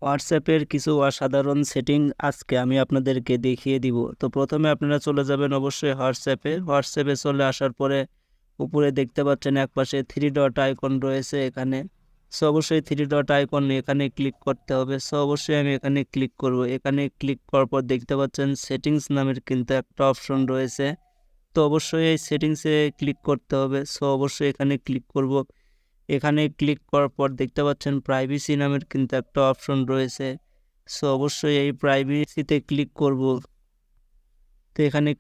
হোয়াটসঅ্যাপের কিছু অসাধারণ সেটিং আজকে আমি আপনাদেরকে দেখিয়ে দিব। তো প্রথমে আপনারা চলে যাবেন অবশ্যই হোয়াটসঅ্যাপে চলে আসার পরে উপরে দেখতে পাচ্ছেন একপাশে থ্রি ডট আইকন রয়েছে এখানে। সো অবশ্যই থ্রি ডট আইকন এখানে ক্লিক করতে হবে। সো অবশ্যই আমি এখানে ক্লিক করব। এখানে ক্লিক করার পর দেখতে পাচ্ছেন সেটিংস নামের কিন্তু একটা অপশন রয়েছে। তো অবশ্যই এই সেটিংসে ক্লিক করতে হবে। সো অবশ্যই এখানে ক্লিক করব। এখানে ক্লিক করার পর দেখতে পাচ্ছেন প্রাইভেসি নামের কিন্তু একটা অপশন রয়েছে। সো অবশ্যই এই প্রাইভেসিতে ক্লিক করব। তো এখানে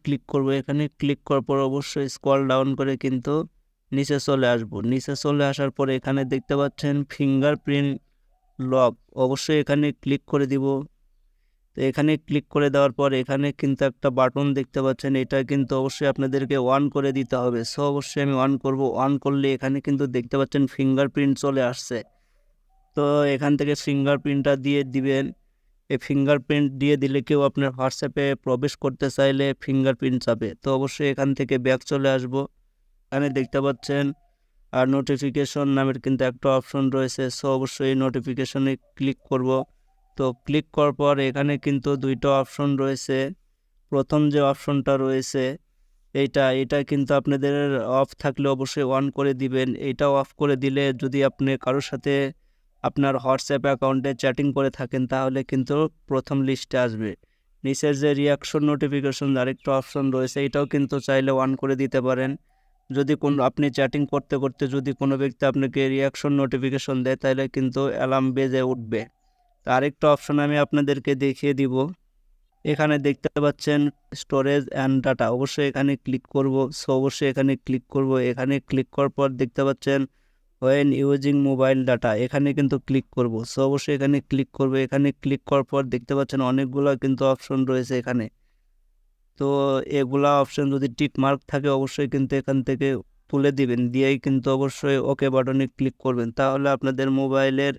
ক্লিক করার পর অবশ্যই স্ক্রল ডাউন করে কিন্তু নিচে চলে আসব। নিচে চলে আসার পরে এখানে দেখতে পাচ্ছেন ফিঙ্গারপ্রিন্ট লক, অবশ্যই এখানে ক্লিক করে দিব। তো এখানে ক্লিক করে দেওয়ার পর এখানে কিন্তু একটা বাটন দেখতে পাচ্ছেন, এটা কিন্তু অবশ্যই আপনাদেরকে অন করে দিতে হবে। সো অবশ্যই আমি অন করব। অন করলে এখানে কিন্তু দেখতে পাচ্ছেন ফিঙ্গারপ্রিন্ট চলে আসছে। তো এখান থেকে ফিঙ্গারপ্রিন্টটা দিয়ে দিবেন। এই ফিঙ্গারপ্রিন্ট দিয়ে দিলে কেউ আপনার হোয়াটসঅ্যাপে প্রবেশ করতে চাইলে ফিঙ্গারপ্রিন্ট চাবে। তো অবশ্যই এখান থেকে ব্যাক চলে আসব। এখানে দেখতে পাচ্ছেন আর নোটিফিকেশন নামের কিন্তু একটা অপশন রয়েছে। সো অবশ্যই নোটিফিকেশনে ক্লিক করব। তো ক্লিক করার পর এখানে কিন্তু দুইটা অপশন রয়েছে। প্রথম যে অপশনটা রয়েছে এটা কিন্তু আপনাদের অফ থাকলে অবশ্যই অন করে দিবেন। এটা অফ করে দিলে যদি আপনি কারোর সাথে আপনার হোয়াটসঅ্যাপ অ্যাকাউন্টে চ্যাটিং করে থাকেন তাহলে কিন্তু প্রথম লিস্টে আসবে। নিচের যে রিয়াকশন নোটিফিকেশন আরেকটা অপশন রয়েছে, এটাও কিন্তু চাইলে অন করে দিতে পারেন। যদি আপনি চ্যাটিং করতে করতে যদি কোনো ব্যক্তি আপনাকে রিয়াকশন নোটিফিকেশন দেয় তাহলে কিন্তু অ্যালার্ম বেজে উঠবে। তো আরেকটা অপশন আমি আপনাদেরকে দেখিয়ে দিব। এখানে দেখতে পাচ্ছেন স্টোরেজ অ্যান্ড ডাটা, অবশ্যই এখানে ক্লিক করব। সো অবশ্যই এখানে ক্লিক করব। এখানে ক্লিক করার পর দেখতে পাচ্ছেন হোয়েন ইউজিং মোবাইল ডাটা, এখানে কিন্তু ক্লিক করব। সো অবশ্যই এখানে ক্লিক করব। এখানে ক্লিক করার পর দেখতে পাচ্ছেন অনেকগুলো কিন্তু অপশন রয়েছে এখানে। তো এগুলা অপশন যদি টিক মার্ক থাকে অবশ্যই কিন্তু এখান থেকে তুলে দিবেন, দিয়েই কিন্তু অবশ্যই ওকে বাটনে ক্লিক করবেন। তাহলে আপনাদের মোবাইলের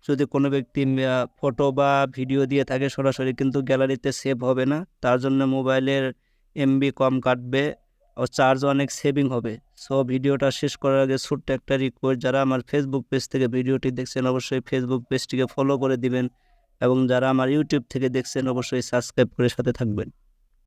যদি কোনো ব্যক্তি ফটো বা ভিডিও দিয়ে থাকে সরাসরি কিন্তু গ্যালারিতে সেভ হবে না। তার জন্য মোবাইলের এমবি কম কাটবে ও চার্জ অনেক সেভিং হবে। সো ভিডিওটা শেষ করার আগে ছোট্ট একটা রিকোয়েস্ট, যারা আমার ফেসবুক পেজ থেকে ভিডিওটি দেখছেন অবশ্যই ফেসবুক পেজটিকে ফলো করে দিবেন এবং যারা আমার ইউটিউব থেকে দেখছেন অবশ্যই সাবস্ক্রাইব করে সাথে থাকবেন।